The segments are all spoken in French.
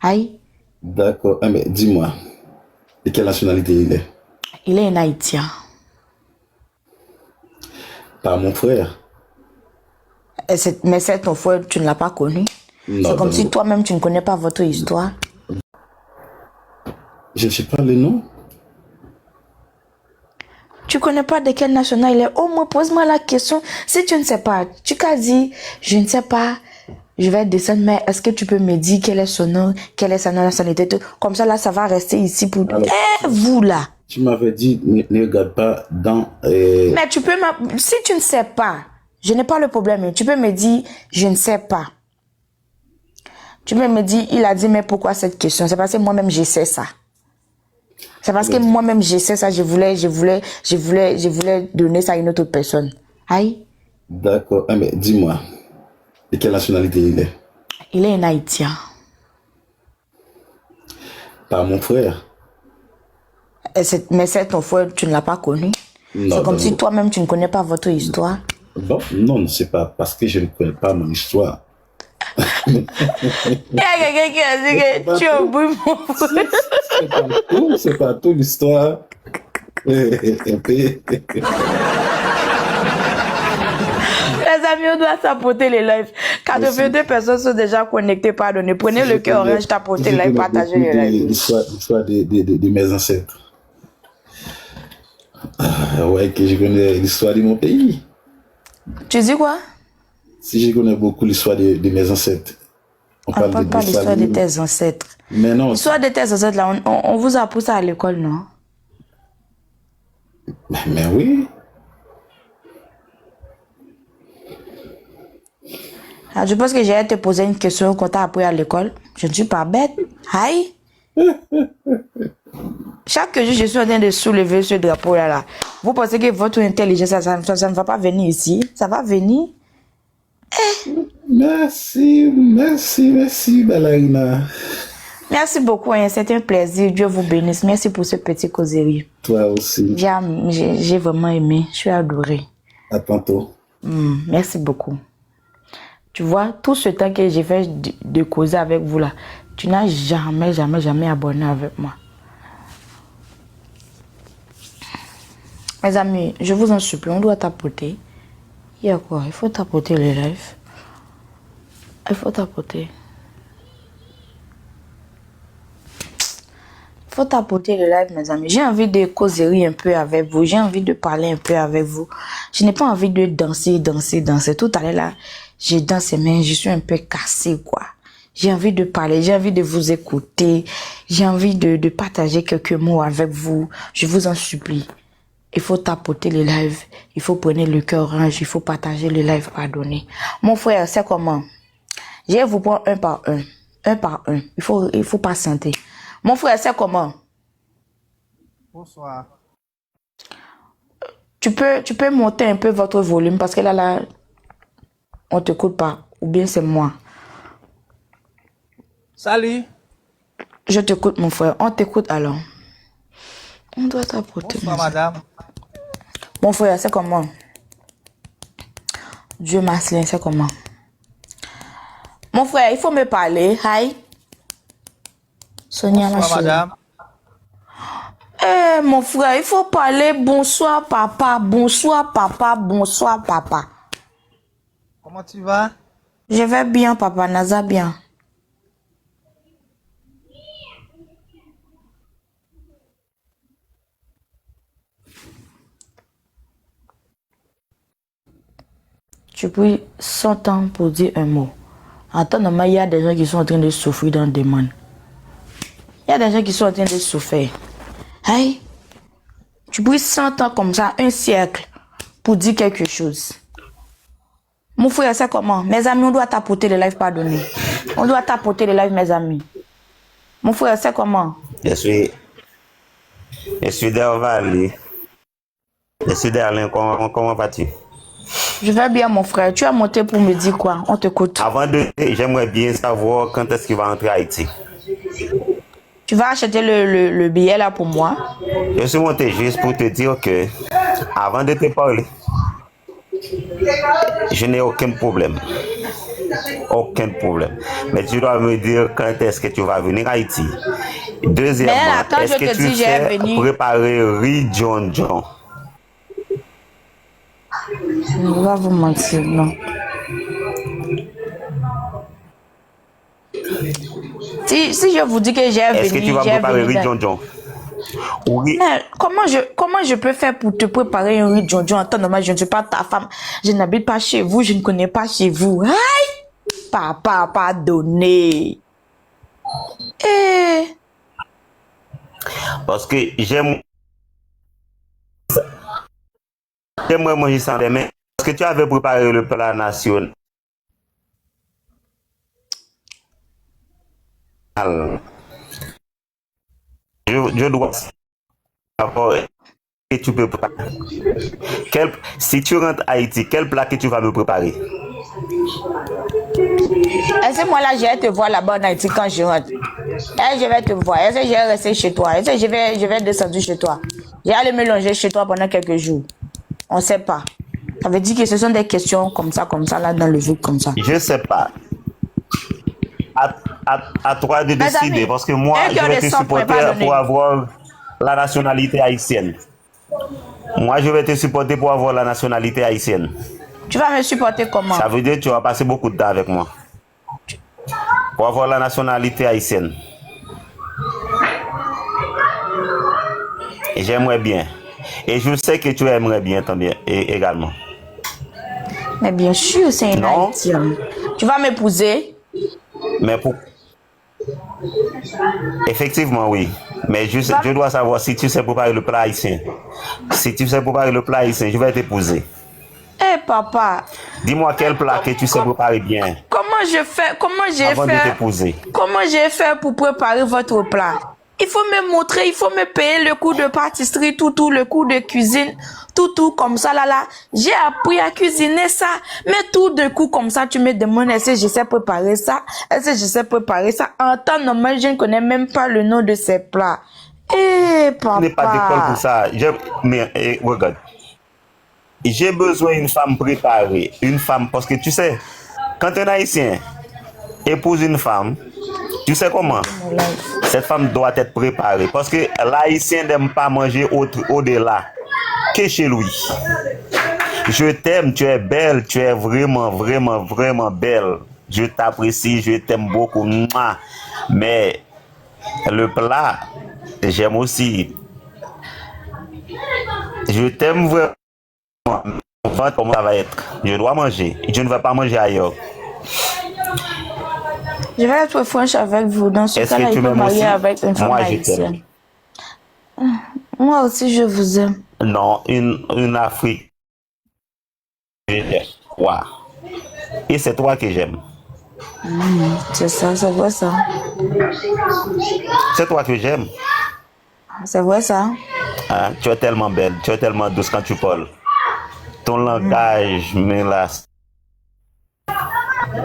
Aïe. D'accord. Ah, mais dis-moi, de quelle nationalité il est? Il est un Haïtien. Pas mon frère. Mais c'est ton frère, tu ne l'as pas connu. C'est Non, comme si donc, toi-même, tu ne connais pas votre histoire. je ne sais pas le nom. Tu connais pas de quelle nationalité il est. Au moins, pose-moi la question. Si tu ne sais pas, tu qu'as dit, je ne sais pas, je vais descendre, mais est-ce que tu peux me dire quel est son nom, quelle est sa nationalité, tout. Comme ça, là, ça va rester ici pour... Alors, vous, là. tu m'avais dit, ne regarde pas dans... Mais tu peux si tu ne sais pas, je n'ai pas le problème. Tu peux me dire, je ne sais pas. Tu peux me dire, il a dit, mais pourquoi cette question? C'est parce que moi-même, je sais ça. C'est parce que moi-même, je sais ça. Je voulais donner ça à une autre personne. Aïe. D'accord. Ah, mais dis-moi, de quelle nationalité il est? Il est un Haïtien. Pas mon frère. Mais c'est ton frère, tu ne l'as pas connu. Non, C'est comme si donc, toi-même, tu ne connais pas votre histoire. bon, non, c'est pas parce que je ne connais pas mon histoire. Il y a quelqu'un qui a dit que tu es au bout, mon frère. C'est pas tout l'histoire. Les amis, on doit sapoter les lives. 82 personnes sont déjà connectées, pardonnez. Prenez le cœur orange, tapotez les lives, partagez les lives. L'histoire de mes ancêtres. Ah, ouais, que je connais l'histoire de mon pays. Tu dis quoi? Si je connais beaucoup l'histoire de mes ancêtres. On ne parle pas de l'histoire de tes ancêtres. Mais non. L'histoire de tes ancêtres, là, on vous a appris ça à l'école, non? Mais oui. Alors, je pense que j'ai te poser une question qu'on t'a appris à l'école. Je ne suis pas bête. Aïe. Chaque jour, je suis en train de soulever ce drapeau-là. Là. Vous pensez que votre intelligence, ça ne va pas venir ici? Ça va venir? Merci, Balarina. Merci beaucoup, hein. C'est un plaisir. Dieu vous bénisse. Merci pour ce petit causerie. Toi aussi. J'ai vraiment aimé. Je suis adorée. À tantôt. Merci beaucoup. Tu vois, tout ce temps que j'ai fait de causer avec vous là, tu n'as jamais abonné avec moi. Mes amis, je vous en supplie, on doit tapoter. Il y a quoi? Il faut tapoter les lives. Il faut tapoter. Il faut tapoter les lives, mes amis. J'ai envie de causer un peu avec vous. J'ai envie de parler un peu avec vous. Je n'ai pas envie de danser. Tout à l'heure là, je danse, mais je suis un peu cassée, quoi. J'ai envie de parler, j'ai envie de vous écouter. J'ai envie de partager quelques mots avec vous. Je vous en supplie. Il faut tapoter les lives. Il faut prendre le cœur orange. Il faut partager les lives, pardonner. Mon frère, c'est comment? Je vais vous prendre un par un. Un par un. Il faut patienter. Mon frère, c'est comment? Bonsoir. Tu peux monter un peu votre volume parce que là, on ne t'écoute pas. Ou bien c'est moi. Salut. Je t'écoute, mon frère. On t'écoute alors. On doit t'apporter. Bonsoir, madame. Mon frère, c'est comment? Dieu Marcelin, c'est comment? Mon frère, il faut me parler. Hi. Sonia, Bonsoir, madame. Eh, mon frère, il faut parler. Bonsoir, papa. Bonsoir, papa. Bonsoir, papa. Comment tu vas? Je vais bien, papa. Naza, bien. Tu pries 100 ans pour dire un mot. Attends, il y a des gens qui sont en train de souffrir dans le monde. Il y a des gens qui sont en train de souffrir. Hey, tu pries 100 ans comme ça, un siècle, pour dire quelque chose. Mon frère, c'est comment? Mes amis, on doit tapoter les lives, pardonnez. On doit tapoter les lives, mes amis. Mon frère, c'est comment? Je suis Dervali. Je suis Derlin, comment vas-tu? Je vais bien, mon frère. Tu as monté pour me dire quoi? On t'écoute. Avant de, j'aimerais bien savoir quand est-ce qu'il va entrer à Haïti. Tu vas acheter le billet là pour moi? Je suis monté juste pour te dire que, avant de te parler, je n'ai aucun problème. Aucun problème. Mais tu dois me dire quand est-ce que tu vas venir à Haïti. Deuxièmement, Mais là, quand est-ce je que te tu dis, j'ai sais venu. préparer riz John John? Je ne vais pas vous mentir, non. Si je vous dis que j'ai Est-ce que tu venu, vas j'ai préparer venu. riz John John? Oui. Mais comment je peux faire pour te préparer un riz Jojo en temps normal? Je ne suis pas ta femme. Je n'habite pas chez vous. Je ne connais pas chez vous. Aïe! Papa, pardonnez. Eh. Parce que j'aimerais manger sans des mains. Est-ce que tu avais préparé le plat national? Je dois savoir que tu peux préparer. Si tu rentres à Haïti, quel plat que tu vas me préparer? Est-ce que moi là, je vais te voir là-bas en Haïti quand je rentre? Est-ce que je vais te voir? Est-ce que je vais rester chez toi? Est-ce que je vais descendre chez toi? Je vais aller me longer chez toi pendant quelques jours. On ne sait pas. Ça veut dire que ce sont des questions comme ça, là, dans le vide, comme ça. Je sais pas. À toi de décider, amis, parce que moi, un je cœur vais de te sang pourrait supporter pas donner. pour avoir la nationalité haïtienne. Moi, je vais te supporter pour avoir la nationalité haïtienne. Tu vas me supporter comment? Ça veut dire que tu vas passer beaucoup de temps avec moi. Pour avoir la nationalité haïtienne. Et j'aimerais bien. Et je sais que tu aimerais bien également. Mais bien sûr, c'est une Non. Haïtienne. Tu vas m'épouser? Mais pour... Effectivement, oui. Mais je dois savoir si tu sais préparer le plat haïtien. Si tu sais préparer le plat haïtien, je vais t'épouser. Eh papa. Dis-moi quel plat que tu sais préparer bien. Comment j'ai fait Comment j'ai fait pour préparer votre plat? Il faut me montrer, il faut me payer le cours de pâtisserie, tout, le cours de cuisine, tout comme ça, là. J'ai appris à cuisiner ça. Mais tout de coup, comme ça, tu me demandes est-ce que je sais préparer ça? Est-ce que je sais préparer ça? En temps normal, je ne connais même pas le nom de ces plats. Eh, papa. Je n'ai pas d'école pour ça. Mais regarde. J'ai besoin d'une femme préparée. Une femme, parce que tu sais, quand un Haïtien épouse une femme, tu sais comment? Cette femme doit être préparée. Parce que l'Haïtien n'aime pas manger au-delà que chez lui. Je t'aime, tu es belle, tu es vraiment, vraiment, vraiment belle. Je t'apprécie, je t'aime beaucoup. Mouah. Mais le plat, j'aime aussi. Je t'aime vraiment. Comment ça va être? Je dois manger. Je ne vais pas manger ailleurs. Je vais être franche avec vous. Dans ce cas-là, il faut marier avec une femme haïtienne. Moi aussi, je vous aime. Non, une Afrique. Wow. Et c'est toi que j'aime. C'est ça, c'est vrai ça. C'est toi que j'aime. C'est vrai ça. Hein? Tu es tellement belle, tu es tellement douce quand tu parles. Ton langage me lasse.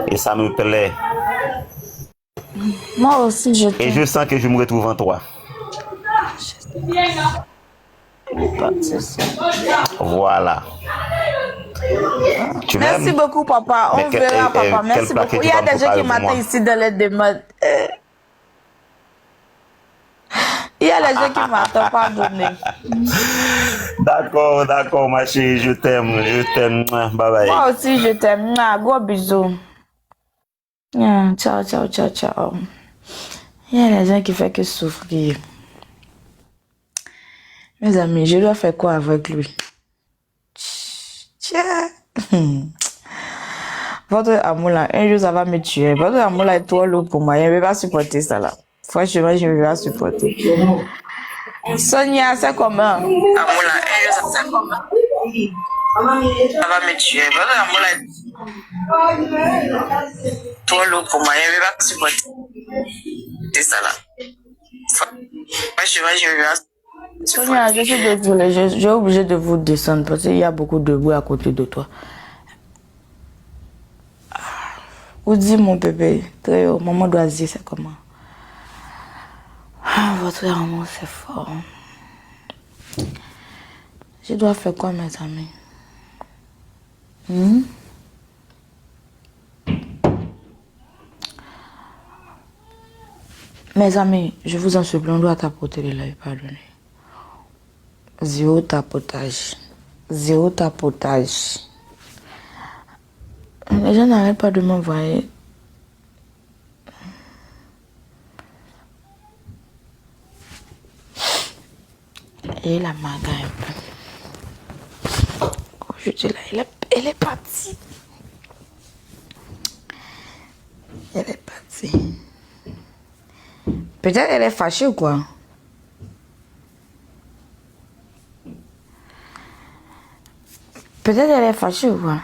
Et ça me plaît. Moi aussi, je t'aime. Et je sens que je me retrouve en toi. Voilà. Tu Merci beaucoup, papa. On verra, papa. Merci beaucoup. Il y a des gens qui m'attendent ici dans les demandes. Il y a des gens qui m'attendent, pardonnez. D'accord, ma chérie, je t'aime. Bye bye. Moi aussi, je t'aime. Gros bisous. Ciao. Il y a des gens qui font que souffrir. Mes amis, je dois faire quoi avec lui? Tiens. Votre amour là, un jour ça va me tuer. Votre amour là est trop lourd pour moi. Je ne vais pas supporter ça là. Franchement, je ne vais pas supporter. Sonia, c'est comment? Amour là, un jour ça c'est comment? Ça va me tuer. Votre amour là est trop lourd pour moi. Je ne vais pas supporter ça là. Franchement, je ne vais pas. Sonia, je suis désolée, j'ai obligé de vous descendre parce qu'il y a beaucoup de bruit à côté de toi. Vous dites mon bébé, très haut, maman d'oisier, c'est comment? Votre amour, c'est fort. Je dois faire quoi, mes amis? Mes amis, je vous en supplie, on doit tapoter les lives, pardonnez. Zéro tapotage. Zéro tapotage. Les gens n'arrêtent pas de m'envoyer. Et la maga un peu. Oh, je dis là, elle est partie. Elle est partie. Peut-être elle est fâchée ou quoi? Peut-être elle est fâchée ou quoi?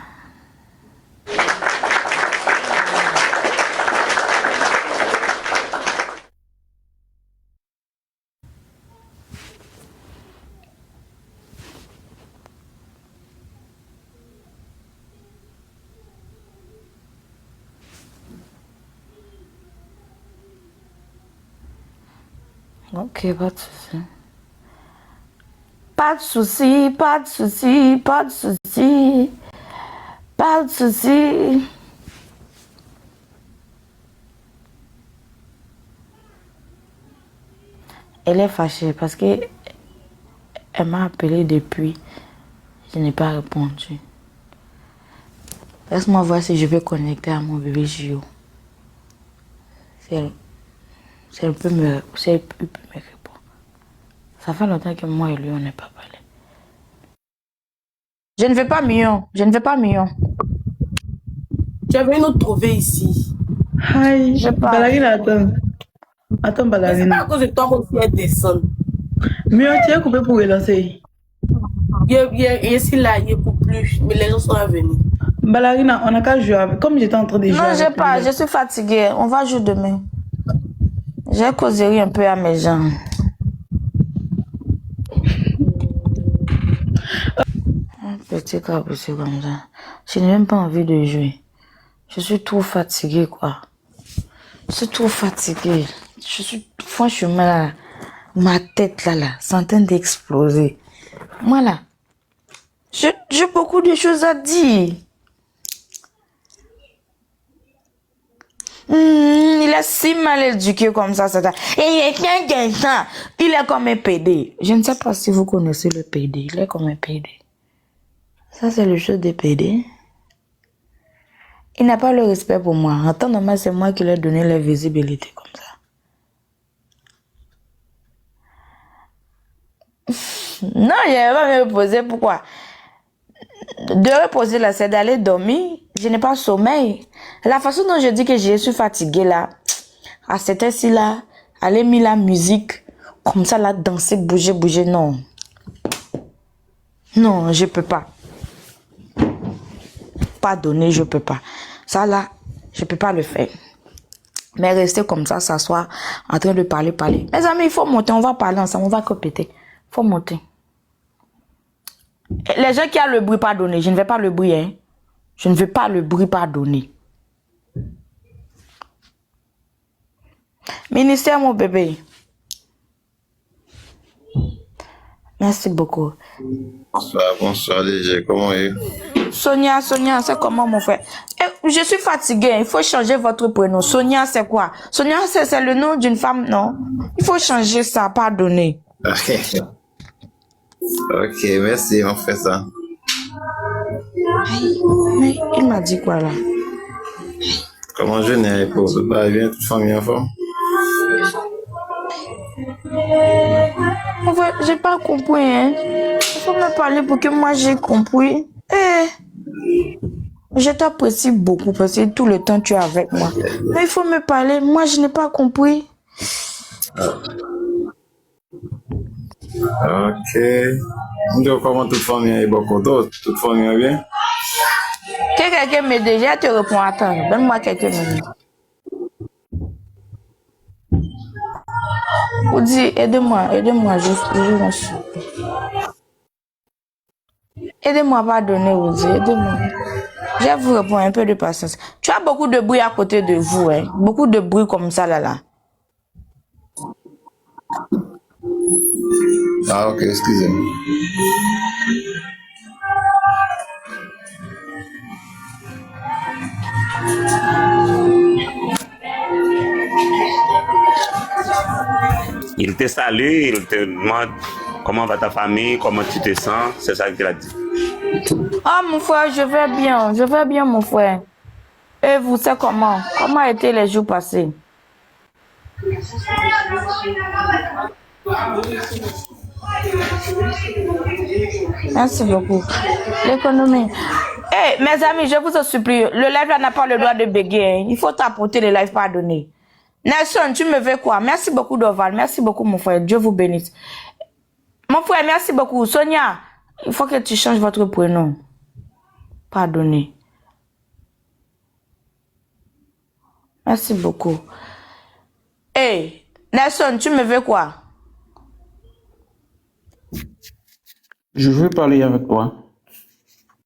Ok, pas de souci. Pas de souci, pas de souci, pas de souci. Pas de souci. Elle est fâchée parce que elle m'a appelé depuis. Je n'ai pas répondu. Laisse-moi voir si je peux connecter à mon bébé Gio. Si elle peut me répondre. Ça fait longtemps que moi et lui, on n'est pas parlé. Je ne veux pas million. Je ne veux pas million. Tu es venu nous trouver ici. Hi, Je parle. Balarina, attends. Attends, Mais c'est pas à Balarina. cause de toi qu'on fait descendre. Mieux, tu as coupé pour relancer. Ici, là, il ne coupe plus. Mais les gens sont venus. Balarina, on n'a qu'à jouer avec. Comme j'étais en train de jouer. Non, je avec pas. lui. Je suis fatiguée. On va jouer demain. J'ai causé un peu à mes gens. Un petit cabossé comme ça. Je n'ai même pas envie de jouer. Je suis trop fatiguée, quoi. Je suis trop fatiguée. Je suis, franchement, là, ma tête, là, c'est en train d'exploser. Moi, là, j'ai beaucoup de choses à dire. Il est si mal éduqué comme ça, ça. Et il est comme un PD. Je ne sais pas si vous connaissez le PD. Il est comme un PD. Ça, c'est le jeu des PD. Il n'a pas le respect pour moi. En temps normal, c'est moi qui lui ai donné la visibilité comme ça. Non, je ne vais pas me reposer. Pourquoi? De reposer là, c'est d'aller dormir. Je n'ai pas sommeil. La façon dont je dis que je suis fatiguée là, à cette heure-ci là, aller mettre la musique, comme ça là, danser, bouger, non. Non, je peux pas. Pas donner, je peux pas. Ça là, je peux pas le faire. Mais rester comme ça, s'asseoir, en train de parler. Mes amis, il faut monter, on va parler ensemble, on va copéter. Il faut monter. Les gens qui ont le bruit pas donné, je ne vais pas le bruit, hein. Je ne veux pas le bruit pas donné. Ministère, mon bébé. Merci beaucoup. Bonsoir, DG. Comment est? Sonia, c'est comment, mon frère? Je suis fatiguée, il faut changer votre prénom. Sonia, c'est quoi? Sonia, c'est le nom d'une femme, non? Il faut changer ça, pardonnez. Ok, merci, on fait ça. Mais il m'a dit quoi là? Comment je n'ai pour tout va bien, toute famille en forme? En fait, j'ai pas compris, hein. Il faut me parler pour que moi j'ai compris. Je t'apprécie beaucoup parce que tout le temps tu es avec moi. Mais il faut me parler, moi je n'ai pas compris. Ok. Donc, comment toute famille est beaucoup d'autres? Toute famille est bien? Que quelqu'un me dise, je te réponds, attends, donne-moi quelques minutes. Vous dites, aidez-moi, je m'en suis. Aidez-moi, pardonnez, vous dites, aidez-moi. Je vais vous répondre un peu de patience. Tu as beaucoup de bruit à côté de vous, hein. Beaucoup de bruit comme ça, là. Ah, ok, excusez-moi. Il te salue, il te demande comment va ta famille, comment tu te sens. C'est ça qu'il a dit. Ah, mon frère, je vais bien, mon frère. Et vous, c'est comment? Comment étaient les jours passés? Merci beaucoup. L'économie. Eh, mes amis, je vous en supplie, le live là n'a pas le droit de bégayer. Il faut t'apporter le live pardonné. Nelson, tu me veux quoi? Merci beaucoup, Doval. Merci beaucoup, mon frère. Dieu vous bénisse. Mon frère, merci beaucoup. Sonia, il faut que tu changes votre prénom. Pardonnez. Merci beaucoup. Hey, Nelson, tu me veux quoi? Je veux parler avec toi.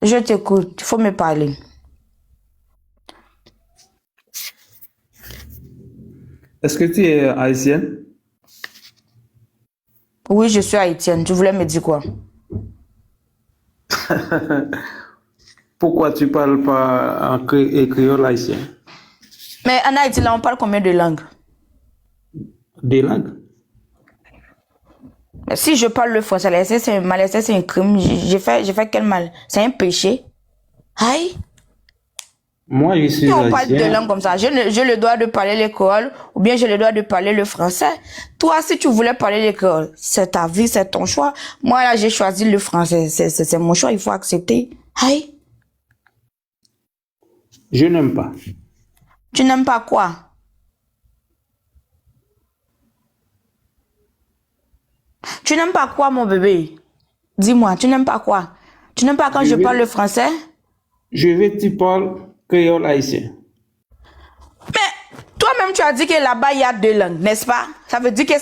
Je t'écoute. Il faut me parler. Est-ce que tu es haïtienne? Oui, je suis haïtienne. Tu voulais me dire quoi? Pourquoi tu parles pas en créole haïtien? Mais en Haïti, là, on parle combien de langues? Des langues? Mais si je parle le français, là, c'est un mal, c'est un crime. J'ai fait quel mal? C'est un péché. Aïe! Moi, je suis Si on parle de haïtien. langue comme ça, j'ai le droit de parler l'école ou bien j'ai le droit de parler le français. Toi, si tu voulais parler l'école, c'est ta vie, c'est ton choix. Moi, là, j'ai choisi le français. C'est mon choix, il faut accepter. Aïe! Je n'aime pas. Tu n'aimes pas quoi? Tu n'aimes pas quoi, mon bébé? Dis-moi, tu n'aimes pas quoi? Tu n'aimes pas quand je parle le français? Je veux que tu parles créole haïtien. Mais toi-même, tu as dit que là-bas, il y a deux langues, n'est-ce pas? Ça veut dire que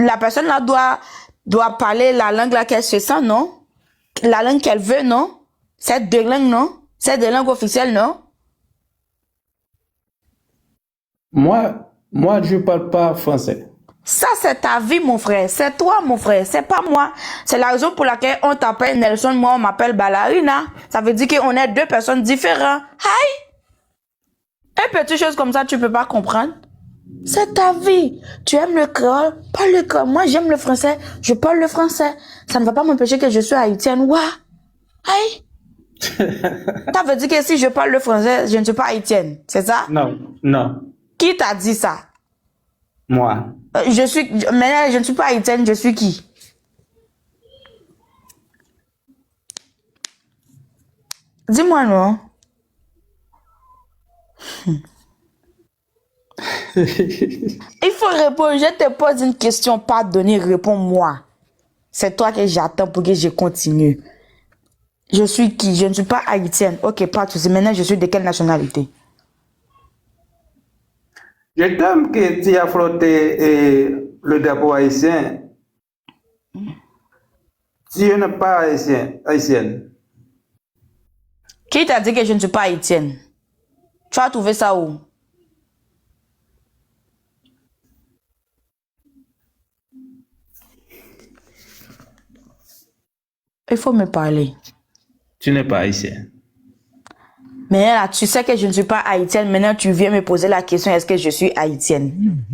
la personne là doit parler la langue là qu'elle se sent, non? La langue qu'elle veut, non? C'est deux langues, non? C'est des langues officielles, non? Moi, je parle pas français. Ça, c'est ta vie, mon frère. C'est toi, mon frère. C'est pas moi. C'est la raison pour laquelle on t'appelle Nelson, moi, on m'appelle Ballerina. Ça veut dire qu'on est deux personnes différentes. Aïe! Une petite chose comme ça, tu peux pas comprendre. C'est ta vie. Tu aimes le créole, parle le créole. Moi, j'aime le français, je parle le français. Ça ne va pas m'empêcher que je sois haïtienne. Ouah! Aïe! Ça veut dire que si je parle le français, je ne suis pas haïtienne. C'est ça? Non, non. Qui t'a dit ça? Moi. Maintenant, je ne suis pas haïtienne, je suis qui? Dis-moi non. Il faut répondre. Je te pose une question, pardonner, réponds-moi. C'est toi que j'attends pour que je continue. Je suis qui? Je ne suis pas haïtienne. Ok, pas de souci. Maintenant, je suis de quelle nationalité? Je t'aime que tu as flotté le drapeau haïtien. Tu n'es pas haïtienne. Qui t'a dit que je ne suis pas haïtienne? Tu as trouvé ça où? Il faut me parler. Tu n'es pas haïtienne. Mais là, tu sais que je ne suis pas haïtienne. Maintenant, tu viens me poser la question, est-ce que je suis haïtienne?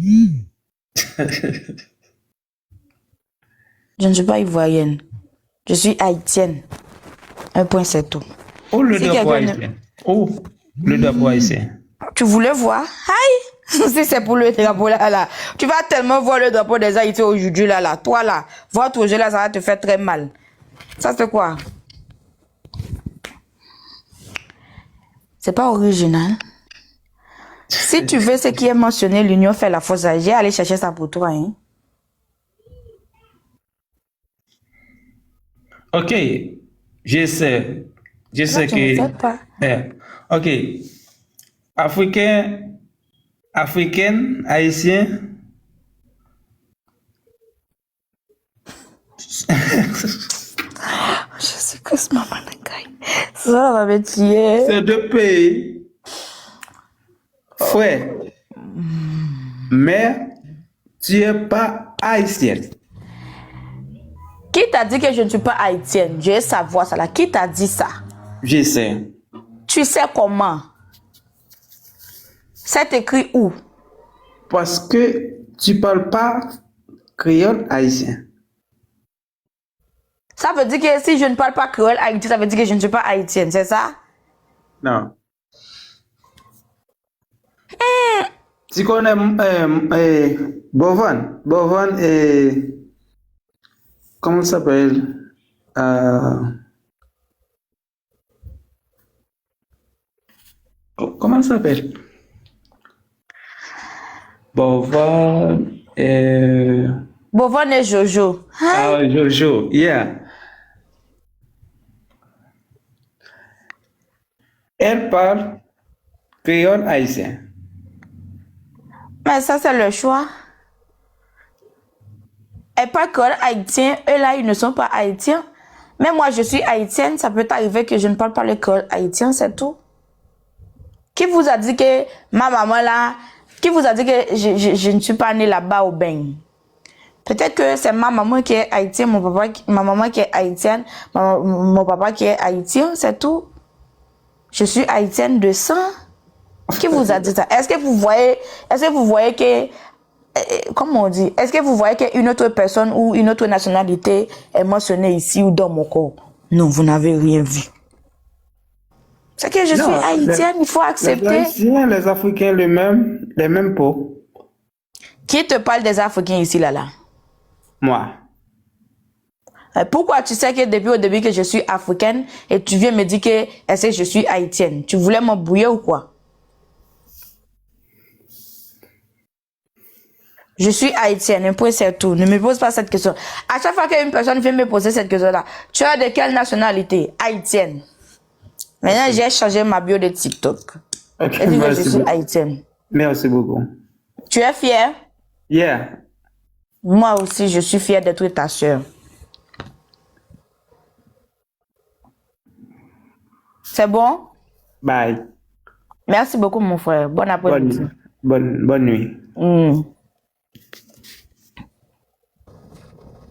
Je ne suis pas ivoirienne. Je suis haïtienne. Un point, c'est tout. Oh, le Si drapeau quelqu'un haïtien. Oh, le drapeau haïtien. Tu voulais voir? Aïe! Si c'est pour le drapeau là. Tu vas tellement voir le drapeau des Haïtiens aujourd'hui là. Toi là, voir ton jeu là, ça va te faire très mal. Ça c'est quoi? C'est pas original. Si tu veux ce qui est mentionné, l'union fait la force. J'ai allé chercher ça pour toi. Hein? Ok, je sais. Je sais tu ne que. sais pas. Ok. Africaine, haïtien. Jésus-Christ, maman, ça va me tuer. C'est deux pays. Frère. Mais tu n'es pas haïtienne. Qui t'a dit que je ne suis pas haïtienne? Je veux savoir ça là. Qui t'a dit ça? Je sais. Tu sais comment? C'est écrit où? Parce que tu parles pas créole haïtien. Ça veut dire que si je ne parle pas créole haïtien, ça veut dire que je ne suis pas haïtienne, c'est ça? Non. Tu connais Bovan? Bovan est... Comment ça s'appelle? Comment ça s'appelle? Bovan et... Bovon et Jojo. Ah, Jojo, yeah. Elle parle créole haïtien. Mais ça, c'est le choix. Elle parle créole haïtien. Eux là, ils ne sont pas haïtiens. Mais moi, je suis haïtienne. Ça peut arriver que je ne parle pas le créole haïtien, c'est tout. Qui vous a dit que ma maman là, qui vous a dit que je ne suis pas née là-bas au Beng? Peut-être que c'est ma maman qui est haïtienne, ma maman qui est haïtienne, mon papa qui est haïtien, c'est tout. Je suis haïtienne de sang. Qui vous a dit ça? Est-ce que vous voyez que, comment on dit, est-ce que vous voyez qu'une autre personne ou une autre nationalité est mentionnée ici ou dans mon corps? Non, vous n'avez rien vu. C'est que je suis haïtienne, il faut accepter. Les Haïtiens, les Africains, les mêmes peaux. Qui te parle des Africains ici, là? Moi. Pourquoi tu sais que depuis au début que je suis africaine et tu viens me dire que est-ce que je suis haïtienne? Tu voulais m'embrouiller ou quoi? Je suis haïtienne, un point c'est tout. Ne me pose pas cette question. À chaque fois qu'une personne vient me poser cette question-là, tu es de quelle nationalité? Haïtienne. Maintenant, j'ai changé ma bio de TikTok. Okay, et dis que je suis haïtienne. Merci beaucoup. Tu es fière? Yeah. Moi aussi, je suis fière d'être ta soeur. C'est bon? Bye. Merci beaucoup, mon frère. Bon après-midi. Bonne nuit.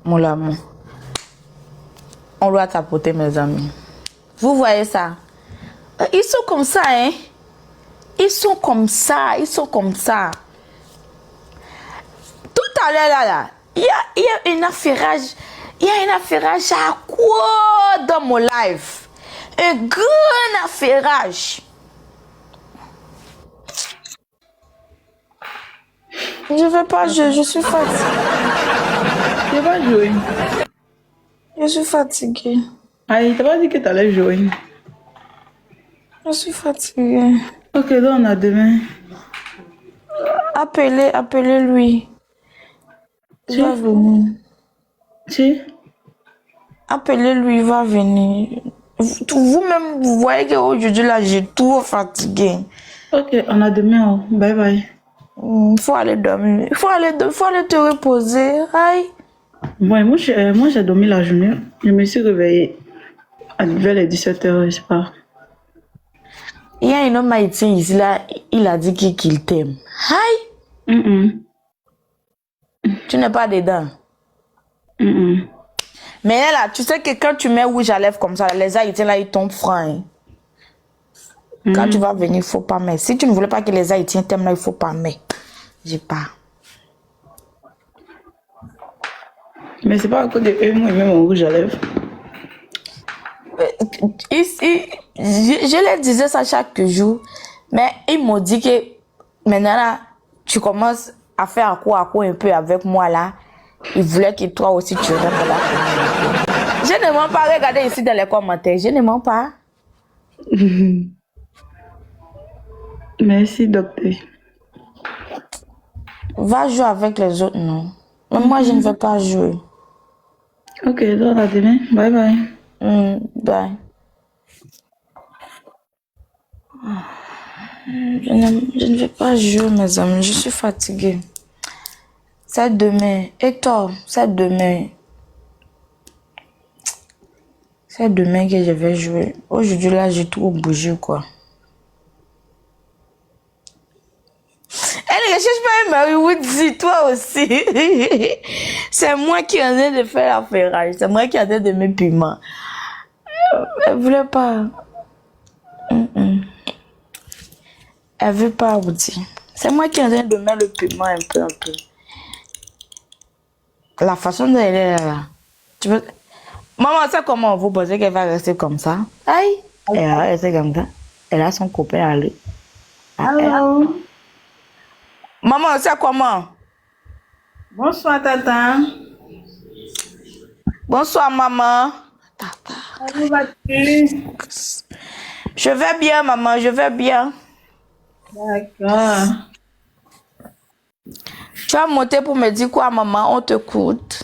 Mon amour. On doit tapoter, mes amis. Vous voyez ça? Ils sont comme ça, hein? Ils sont comme ça. Tout à l'heure, là, il y a un affairage. Il y a un affairage à quoi dans mon live? Un grand affairage. Je veux pas jouer, je suis fatiguée. Tu vas jouer. Je suis fatiguée. Aïe, t'as pas dit que t'allais jouer. Je suis fatiguée. Ok, donc on a demain. Appelez-lui. Il va venir. Tu? Appelez-lui, il va venir. Vous-même, vous voyez qu'aujourd'hui, là, j'ai tout fatigué. Ok, on a demain. Oh. Bye bye. Il faut aller dormir. Il faut aller te reposer. Aïe. Ouais, moi j'ai dormi la journée. Je me suis réveillée vers les 17h, je sais pas. Il y a un homme haïtien ici, là, il a dit qu'il t'aime. Aïe. Tu n'es pas dedans. Mais là, tu sais que quand tu mets rouge à lèvres comme ça, les Haïtiens, là, ils tombent francs. Hein. Quand tu vas venir, il faut pas mettre. Si tu ne voulais pas que les Haïtiens t'aiment, là, il faut pas mettre. J'ai pas. Mais c'est pas à cause de eux, moi, même mon rouge à lèvres. Je leur disais ça chaque jour, mais ils m'ont dit que maintenant, là, tu commences à faire à quoi un peu avec moi, là. Ils voulaient que toi aussi, tu rentres là. Je ne mens pas. Regardez ici dans les commentaires. Je ne mens pas. Merci, docteur. Va jouer avec les autres, non. Mais moi, je ne veux pas jouer. Ok, donc à demain. Bye bye. Bye. Je ne vais pas jouer, mes amis. Je suis fatiguée. C'est demain. Et toi, c'est demain. C'est demain que je vais jouer. Aujourd'hui, là, j'ai trop bougé, quoi. Elle ne cherche pas un Marie-Woody, toi aussi. C'est moi qui en ai de faire l'affairage. C'est moi qui en ai de mes piments. Elle voulait pas. Elle veut pas, Woody. C'est moi qui en ai de mettre le piment un peu. La façon dont elle est là. Tu veux... Maman, c'est comment vous pensez qu'elle va rester comme ça? Aïe! Elle va rester comme ça. Elle a son copain à lui. Allô? Maman, c'est comment? Bonsoir, tata. Bonsoir, maman. Comment vas-tu? Je vais bien, maman, je vais bien. D'accord. Tu vas monter pour me dire quoi, maman? On te coûte.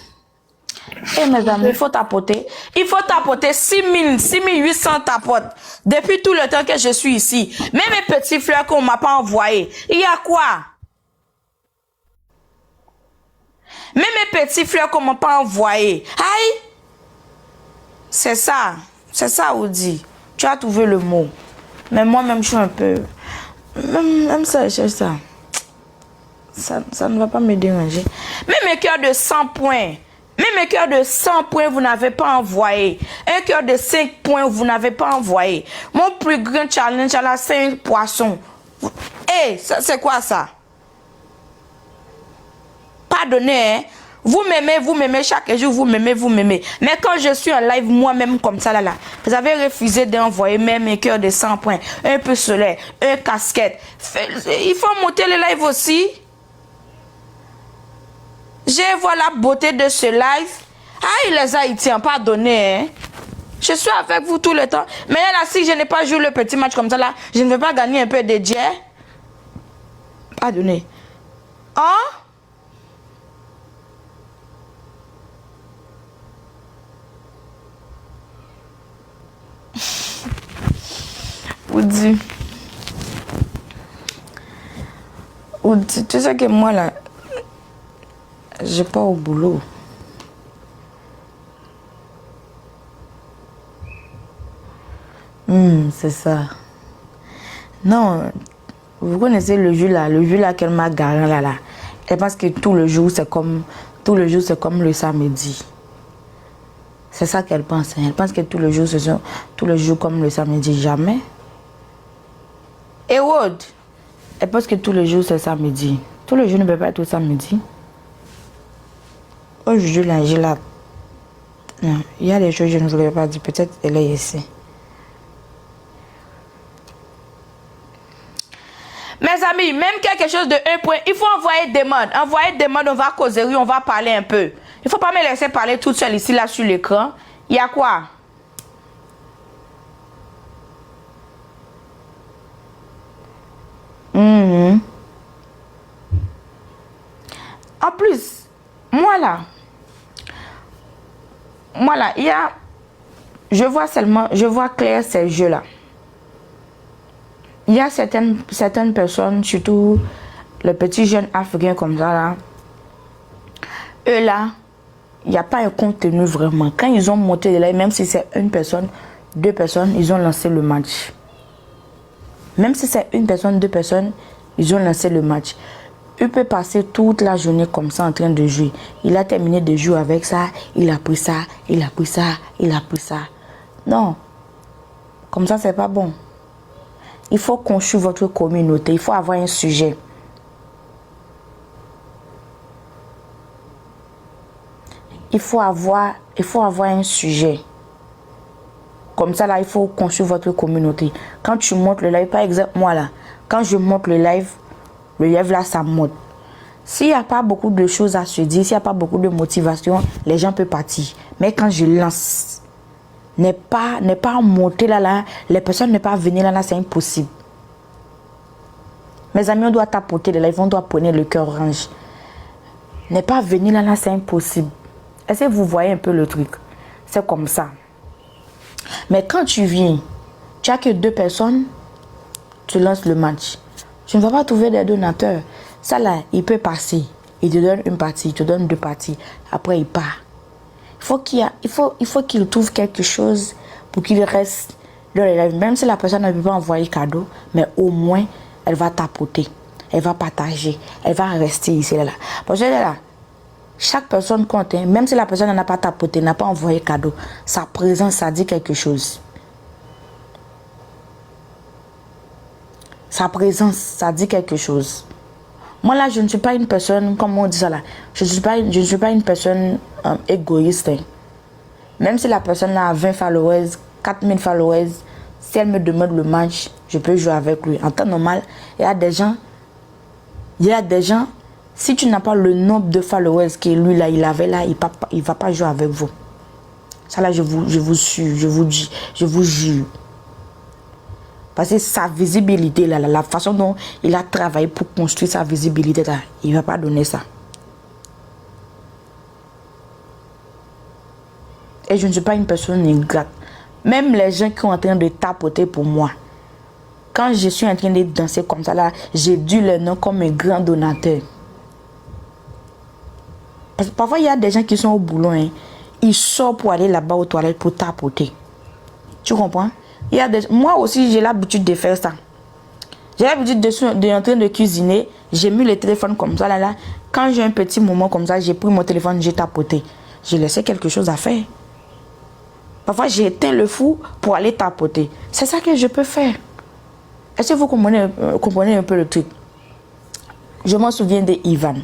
Eh, mes amis, il faut tapoter. Il faut tapoter 6 800 tapotes. Depuis tout le temps que je suis ici. Même mes petits fleurs qu'on m'a pas envoyés. Il y a quoi? Même mes petits fleurs qu'on m'a pas envoyés. Aïe! C'est ça. C'est ça, Oudi. Tu as trouvé le mot. Mais moi-même, je suis un peu... Même ça, je cherche ça. Ça ne va pas me déranger. Même mes cœurs de 100 points. Même mes cœurs de 100 points, vous n'avez pas envoyé. Un cœur de 5 points, vous n'avez pas envoyé. Mon plus grand challenge, là, c'est un poisson. Hé, c'est quoi ça? Pardonnez, hein? Vous m'aimez, chaque jour, vous m'aimez. Mais quand je suis en live, moi-même, comme ça, là, vous avez refusé d'envoyer même mes cœurs de 100 points. Un peu solaire, un casquette. Il faut monter le live aussi. Je vois la beauté de ce live. Ah, les Haïtiens, pardonnez, hein. Je suis avec vous tout le temps. Mais là, si je n'ai pas joué le petit match comme ça, là, je ne vais pas gagner un peu de dieu. Pardonnez. Hein? Oudi. Oudi, tu sais que moi, là, je pars au boulot. C'est ça. Non, vous connaissez le jeu là qu'elle m'a garé là. Elle pense que tout le jour c'est comme le samedi. C'est ça qu'elle pense. Elle pense que tout le jour comme le samedi. Jamais. Et Wood, elle pense que tout le jour c'est samedi. Tout le jour ne peut pas être au samedi. Aujourd'hui là, non, il y a des choses que je ne voulais pas dire. Peut-être elle est ici. Mes amis, même quelque chose de 1 point, il faut envoyer demande. Envoyer demande, on va causer, on va parler un peu. Il ne faut pas me laisser parler toute seule ici, là, sur l'écran. Il y a quoi? En plus, moi là, il y a... Je vois clair ces jeux-là. Il y a certaines personnes, surtout les petits jeunes africains comme ça, là. Eux là, il n'y a pas un contenu vraiment. Quand ils ont monté de là, même si c'est 1 personne, 2 personnes, ils ont lancé le match. Même si c'est 1 personne, 2 personnes, ils ont lancé le match. Il peut passer toute la journée comme ça en train de jouer. Il a terminé de jouer avec ça, il a pris ça, il a pris ça, il a pris ça. Non, comme ça c'est pas bon. Il faut construire votre communauté, il faut avoir un sujet. Il faut avoir un sujet. Comme ça là, il faut construire votre communauté. Quand tu montes le live, par exemple moi là, quand je monte le live là ça monte. S'il n'y a pas beaucoup de choses à se dire, s'il n'y a pas beaucoup de motivation, les gens peuvent partir. Mais quand je lance, n'est pas monter là, les personnes ne peuvent pas venir là, c'est impossible. Mes amis, on doit tapoter les lives, on doit prendre le cœur orange. N'est pas venir là, c'est impossible. Est-ce que vous voyez un peu le truc? C'est comme ça. Mais quand tu viens, tu as que 2 personnes, tu lances le match. Tu ne vas pas trouver des donateurs. Ça là, il peut passer. Il te donne une partie, il te donne 2 parties. Après, il part. Il faut qu'il trouve quelque chose pour qu'il reste dans les lives. Même si la personne ne peut pas envoyer cadeau, mais au moins, elle va tapoter. Elle va partager. Elle va rester ici, là. Parce que là, chaque personne compte. Hein. Même si la personne n'a pas tapoté, n'a pas envoyé cadeau, sa présence, ça dit quelque chose. Sa présence, ça dit quelque chose. Moi là, je ne suis pas une personne, comme on dit ça là, je ne suis pas une personne égoïste. Hein. Même si la personne là a 20 followers, 4000 followers, si elle me demande le match, je peux jouer avec lui. En temps normal, il y a des gens, si tu n'as pas le nombre de followers que lui là, il avait là, il va pas jouer avec vous. Ça là, je vous suis, je vous dis, je vous jure. Parce que sa visibilité là, la façon dont il a travaillé pour construire sa visibilité là, il ne va pas donner ça. Et je ne suis pas une personne ingrate. Même les gens qui sont en train de tapoter pour moi, quand je suis en train de danser comme ça là, j'ai dû leur nom comme un grand donateur. Parce que parfois il y a des gens qui sont au boulot, hein, ils sortent pour aller là-bas aux toilettes pour tapoter. Tu comprends? Il y a moi aussi j'ai l'habitude de faire ça. J'ai l'habitude de en train de cuisiner, j'ai mis le téléphone comme ça là. Quand j'ai un petit moment comme ça, j'ai pris mon téléphone, j'ai tapoté. J'ai laissé quelque chose à faire. Parfois, j'ai éteint le four pour aller tapoter. C'est ça que je peux faire. Est-ce que vous comprenez un peu le truc? Je m'en souviens de Ivan.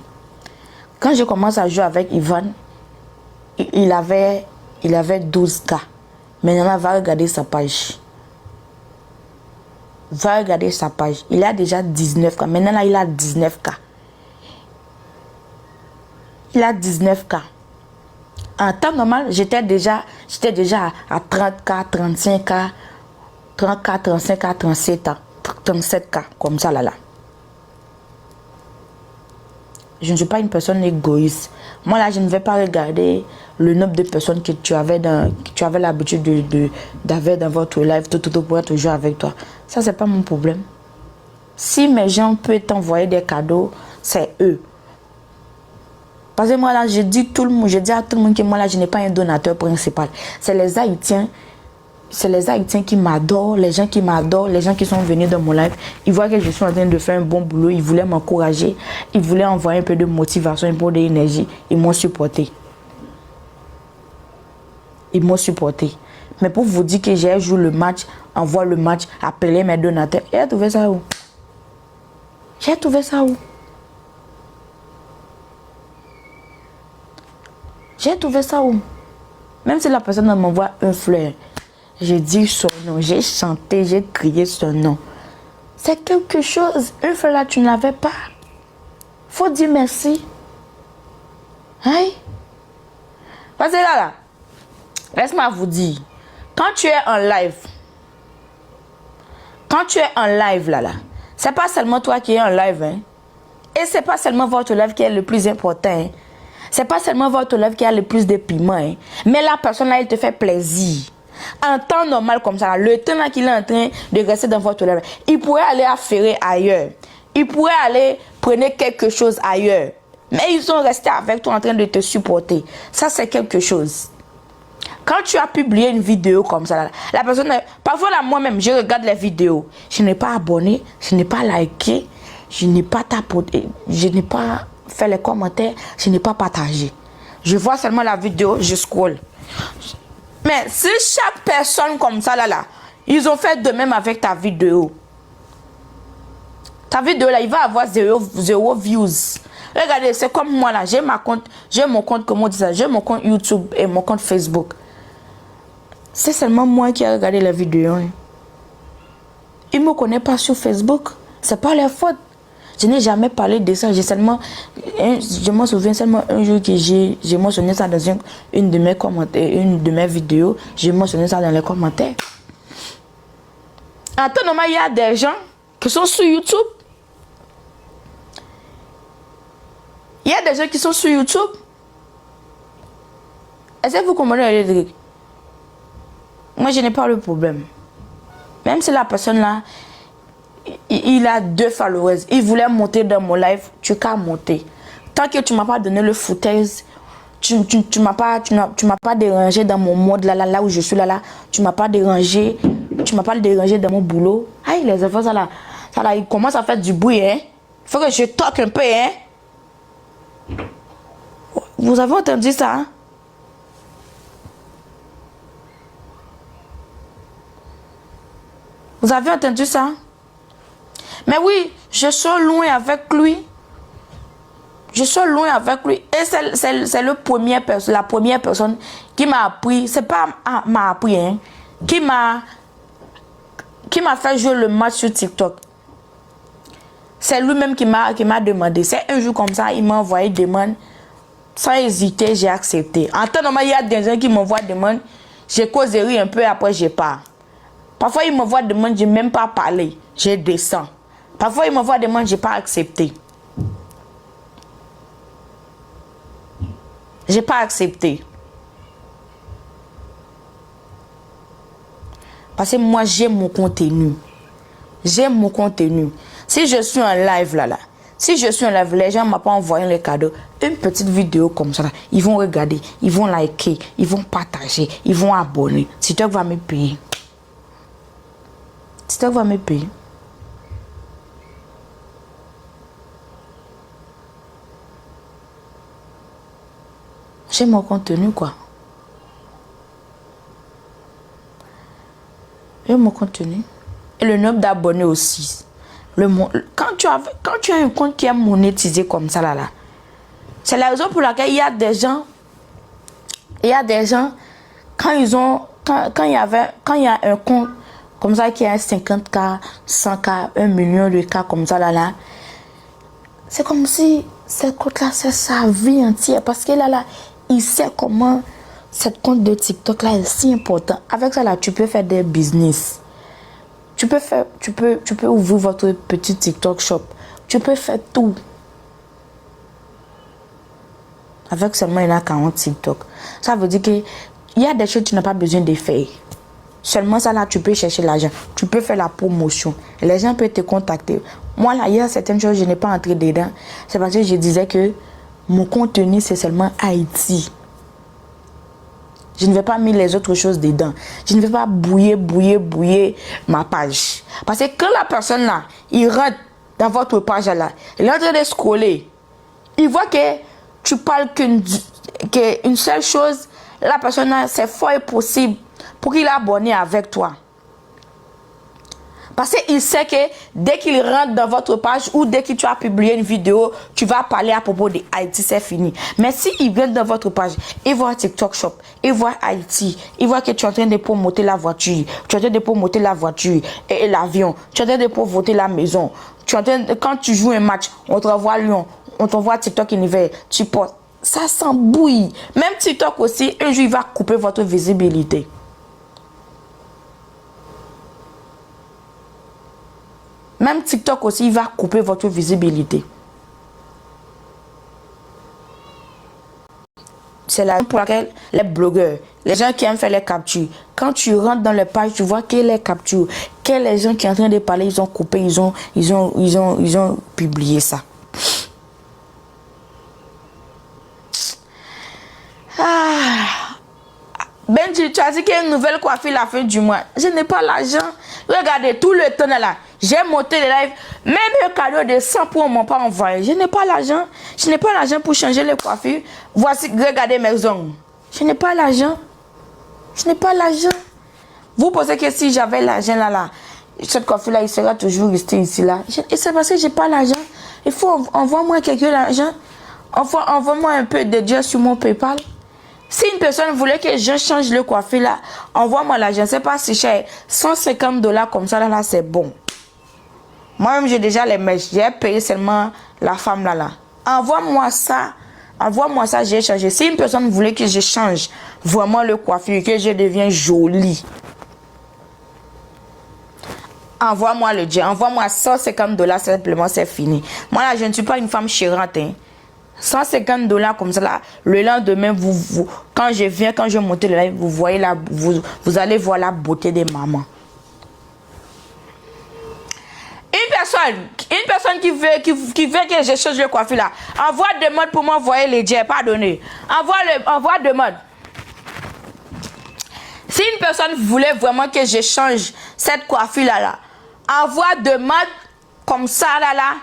Quand je commence à jouer avec Ivan, il avait 12K. Maintenant, va regarder sa page. Va regarder sa page. Il a déjà 19K. Maintenant, là, il a 19K. Il a 19K. En temps normal, j'étais déjà à 30K, 35K, 30K, 35K, 37K, comme ça là. Je ne suis pas une personne égoïste. Moi là, je ne vais pas regarder le nombre de personnes que tu avais l'habitude d'avoir dans votre live, tout pour être jouer avec toi. Ça, c'est pas mon problème. Si mes gens peuvent t'envoyer des cadeaux, c'est eux. Parce que moi là, je dis à tout le monde que moi là, je n'ai pas un donateur principal. C'est les Haïtiens qui m'adorent, les gens qui m'adorent, les gens qui sont venus dans mon live. Ils voient que je suis en train de faire un bon boulot, ils voulaient m'encourager, ils voulaient envoyer un peu de motivation, un peu d'énergie. Ils m'ont supporté. Ils m'ont supporté. Mais pour vous dire que j'ai joué le match, envoie le match, appeler mes donateurs, j'ai trouvé ça où? J'ai trouvé ça où? J'ai trouvé ça où? Même si la personne m'envoie un fleur, j'ai dit son nom, j'ai chanté, j'ai crié son nom. C'est quelque chose. Une fleur là, tu ne l'avais pas. Faut dire merci. Hein? Parce que là, laisse-moi vous dire, quand tu es en live, là, c'est pas seulement toi qui es en live, hein? Et c'est pas seulement votre live qui est le plus important, hein? C'est pas seulement votre live qui a le plus de piment, hein? Mais la personne là, elle te fait plaisir. En temps normal comme ça, le temps là qu'il est en train de rester dans votre live, il pourrait aller affairer ailleurs. Il pourrait aller prendre quelque chose ailleurs. Mais ils sont restés avec toi en train de te supporter. Ça, c'est quelque chose. Quand tu as publié une vidéo comme ça, la personne, parfois là, moi-même, je regarde les vidéos. Je n'ai pas abonné, je n'ai pas liké, je n'ai pas tapoté, je n'ai pas fait les commentaires, je n'ai pas partagé. Je vois seulement la vidéo, je scroll. Mais si chaque personne comme ça, là, ils ont fait de même avec ta vidéo. Ta vidéo, là, il va avoir zéro views. Regardez, c'est comme moi, là, j'ai mon compte, comment on dit ça, j'ai mon compte YouTube et mon compte Facebook. C'est seulement moi qui ai regardé la vidéo. Hein. Ils ne me connaissent pas sur Facebook. C'est pas leur faute. Je n'ai jamais parlé de ça. Je m'en souviens seulement un jour que j'ai mentionné ça dans une de mes commentaires, une de mes vidéos. J'ai mentionné ça dans les commentaires. En temps normal, il y a des gens qui sont sur YouTube. Il y a des gens qui sont sur YouTube. Est-ce que vous comprenez le truc? Moi, je n'ai pas le problème. Même si la personne là, il a 2 followers, il voulait monter dans mon live, tu qu'à monter. Tant que tu m'as pas donné le footage, tu m'as pas dérangé dans mon monde là où je suis là, tu m'as pas dérangé dans mon boulot. Aïe, les enfants ça là, il commence à faire du bruit, hein. Faut que je toque un peu, hein. Vous avez entendu ça, hein? Vous avez entendu ça? Mais oui, je suis loin avec lui. Je suis loin avec lui. Et c'est la première personne qui m'a appris. C'est pas m'a appris, hein. Qui m'a fait jouer le match sur TikTok. C'est lui-même qui m'a demandé. C'est un jour comme ça, il m'a envoyé des demandes. Sans hésiter, j'ai accepté. En temps normal, il y a des gens qui m'envoient des demandes. J'ai causé un peu, après je pars. Parfois, il m'envoie des demandes, je n'ai même pas parlé. Je descends. Parfois, il m'envoie des demandes, je n'ai pas accepté. J'ai pas accepté. Parce que moi, j'aime mon contenu. J'aime mon contenu. Si je suis en live là, si je suis en live, les gens ne m'ont pas envoyé les cadeaux. Une petite vidéo comme ça, là, ils vont regarder, ils vont liker, ils vont partager, ils vont abonner. TikTok va me payer. TikTok va me payer. J'aime mon contenu, quoi. J'aime mon contenu. Et le nombre d'abonnés aussi. Quand tu as un compte qui est monétisé comme ça, là, c'est la raison pour laquelle il y a des gens, quand il y a un compte comme ça qui a 50K, 100K, 1 million de cas comme ça, là, c'est comme si ce compte-là, c'est sa vie entière. Parce que là, il sait comment cette compte de TikTok là est si important. Avec ça là, tu peux faire des business. Tu peux ouvrir votre petit TikTok shop. Tu peux faire tout. Avec seulement il y a 40 TikTok. Ça veut dire que il y a des choses que tu n'as pas besoin de faire. Seulement ça là, tu peux chercher l'argent. Tu peux faire la promotion. Les gens peuvent te contacter. Moi là, il y a certaines choses je n'ai pas entré dedans. C'est parce que je disais que mon contenu, c'est seulement Haïti. Je ne vais pas mettre les autres choses dedans. Je ne vais pas bouiller ma page. Parce que quand la personne là, il rentre dans votre page là, il est en train de scroller. Il voit que tu parles qu'une seule chose, la personne là, c'est fort et possible pour qu'il est abonné avec toi. Parce qu'il sait que dès qu'il rentre dans votre page ou dès que tu as publié une vidéo, tu vas parler à propos de Haïti, c'est fini. Mais s'il vient dans votre page, il voit TikTok Shop, il voit Haïti, il voit que tu es en train de promouvoir la voiture, tu es en train de promouvoir la voiture et l'avion, tu es en train de promouvoir la maison. Quand tu joues un match, on t'envoie Lyon, on t'envoie TikTok Univers, tu portes. Ça s'embouille. Même TikTok aussi, un jour, il va couper votre visibilité. Même TikTok aussi, il va couper votre visibilité. C'est la raison pour laquelle les blogueurs, les gens qui aiment faire les captures, quand tu rentres dans les pages, tu vois que les captures, que les gens qui sont en train de parler, ils ont coupé, ils ont publié ça. Benji, tu as dit qu'il y a une nouvelle coiffure la fin du mois. Je n'ai pas l'argent. Regardez, tout le temps là. J'ai monté les lives. Même un cadeau de 100 pour ne m'ont pas envoyé. Je n'ai pas l'argent. Je n'ai pas l'argent pour changer les coiffures. Voici, regardez mes ongles. Je n'ai pas l'argent. Je n'ai pas l'argent. Vous pensez que si j'avais l'argent là, cette coiffure là, il sera toujours resté ici là. Et c'est parce que je n'ai pas l'argent. Il faut envoie-moi quelqu'un l'argent. Envoie-moi un peu de Dieu sur mon PayPal. Si une personne voulait que je change le coiffure là, envoie-moi l'argent. C'est pas si cher. $150 comme ça là, c'est bon. Moi-même, j'ai déjà les mèches. J'ai payé seulement la femme là. Envoie-moi ça. Envoie-moi ça, j'ai changé. Si une personne voulait que je change vraiment le coiffure, que je devienne jolie, envoie-moi le Dieu. Envoie-moi $150 simplement, c'est fini. Moi là, je ne suis pas une femme chérante. Hein. $150 comme ça là, le lendemain, quand je monte le live, vous voyez là, vous allez voir la beauté des mamans. Une personne qui veut que je change le coiffure là, envoie demande pour m'envoyer les dieux, pardonnez. Envoie demande. Si une personne voulait vraiment que je change cette coiffure là, envoie demande comme ça là.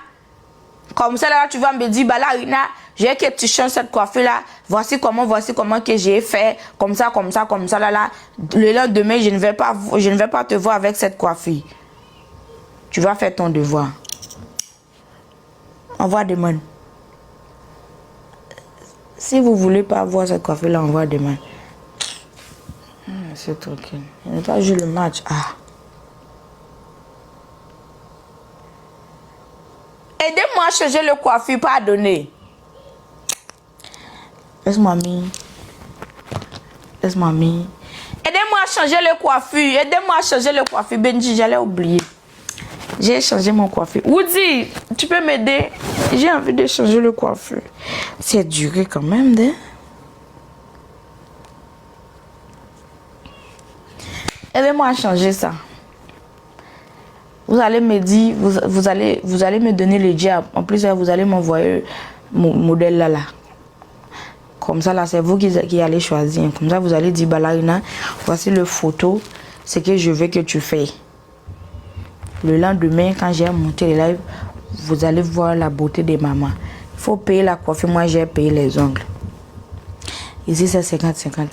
Comme ça là, tu vas me dire, bah là, Rina, j'ai que tu changes cette coiffure là. Voici comment que j'ai fait. Comme ça là. Le lendemain, je ne vais pas te voir avec cette coiffure. Tu vas faire ton devoir. Envoie demande. Si vous voulez pas voir cette coiffure-là, on voit demain. C'est tranquille. Je n'ai pas joué le match. Ah. Aidez-moi à changer le coiffure, pardonnez. Laisse-moi mis. Laisse-moi mis. Aidez-moi à changer le coiffure. Aidez-moi à changer le coiffure. Benji, j'allais oublier. J'ai changé mon coiffure. Woody, tu peux m'aider? J'ai envie de changer le coiffure. C'est duré quand même, hein? Aidez-moi à changer ça. Vous allez me dire, vous allez me donner le diable. En plus, vous allez m'envoyer mon modèle là. Comme ça, là, c'est vous qui allez choisir. Comme ça, vous allez dire, Balarina, voici le photo, ce que je veux que tu fais. Le lendemain, quand j'ai monté les lives, vous allez voir la beauté des mamans. Il faut payer la coiffure. Moi, j'ai payé les ongles. Ici, c'est 50-50.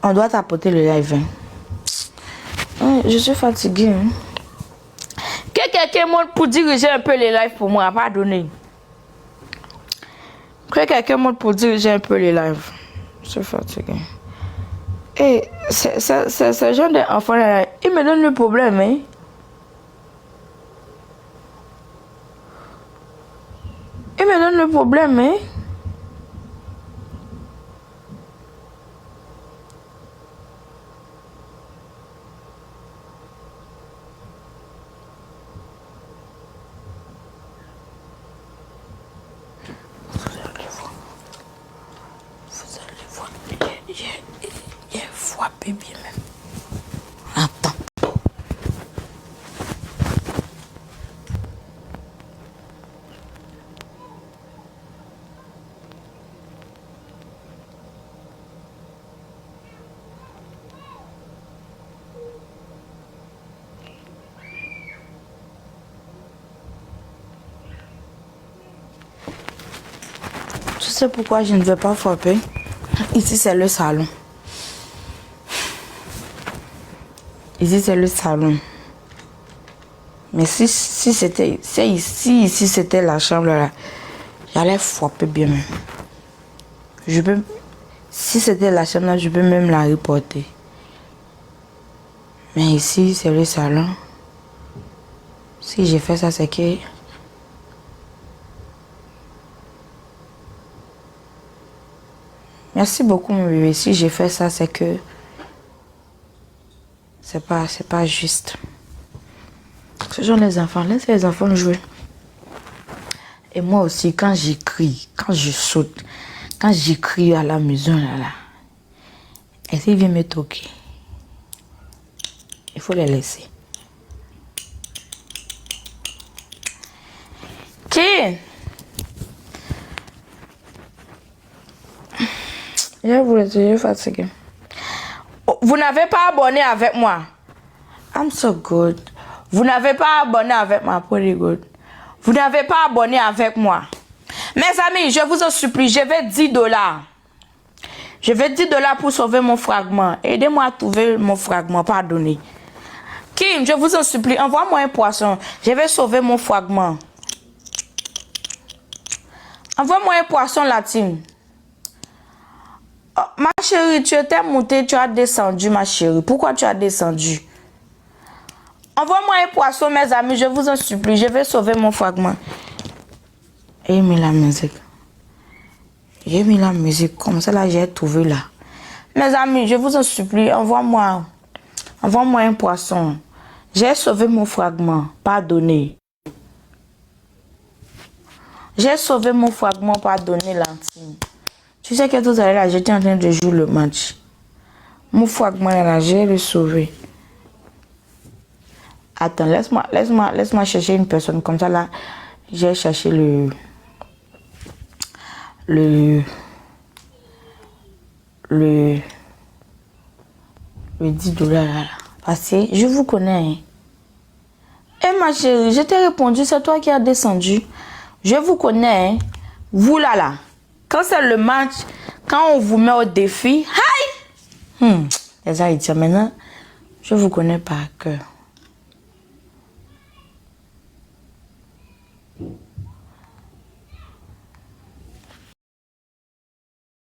On doit tapoter le live. Je suis fatiguée. Que quelqu'un monte pour diriger un peu les lives pour moi. Pardonnez. Que quelqu'un monte pour diriger un peu les lives. Je suis fatiguée. Et ce genre d'enfant là, il me donne le problème, hein. Il me donne le problème, hein. Vous allez voir. Il est frappé bien même. Attends. Tu sais pourquoi je ne vais pas frapper? Ici, c'est le salon. Ici, c'est le salon. Mais si c'était... ici, c'était la chambre, là, j'allais frapper bien même. Je peux... Si c'était la chambre, là, je peux même la reporter. Mais ici, c'est le salon. Si j'ai fait ça, c'est que... Merci beaucoup, mon bébé. Si j'ai fait ça, c'est que... C'est pas juste. Ce genre les enfants, laissez les enfants jouer. Et moi aussi, quand j'écris, quand je saute, quand j'écris à la maison, là, et s'ils viennent me toquer, il faut les laisser. Qui? Je voulais te fatiguer. Vous n'avez pas abonné avec moi. I'm so good. Vous n'avez pas abonné avec moi. Pretty good. Vous n'avez pas abonné avec moi. Mes amis, je vous en supplie, je vais $10. Je vais $10 pour sauver mon fragment. Aidez-moi à trouver mon fragment. Pardonnez. Kim, je vous en supplie, envoie-moi un poisson. Je vais sauver mon fragment. Envoie-moi un poisson, la team. Oh, ma chérie, tu étais montée, tu as descendu, ma chérie. Pourquoi tu as descendu? Envoie-moi un poisson, mes amis, je vous en supplie. Je vais sauver mon fragment. J'ai mis la musique. J'ai mis la musique. Comme ça, là, j'ai trouvé là. Mes amis, je vous en supplie, envoie-moi un poisson. J'ai sauvé mon fragment. Pardonnez. J'ai sauvé mon fragment. Pardonnez, l'intime. Tu sais que tout à l'heure, j'étais en train de jouer le match. Mon fragment là, j'ai le sauvé. Attends, laisse-moi chercher une personne. Comme ça là, j'ai cherché le $10 là. Parce que je vous connais. Eh ma chérie, je t'ai répondu, c'est toi qui as descendu. Je vous connais. Vous là. Quand c'est le match, quand on vous met au défi, hi! Les Haïtiens, maintenant, je vous connais par cœur.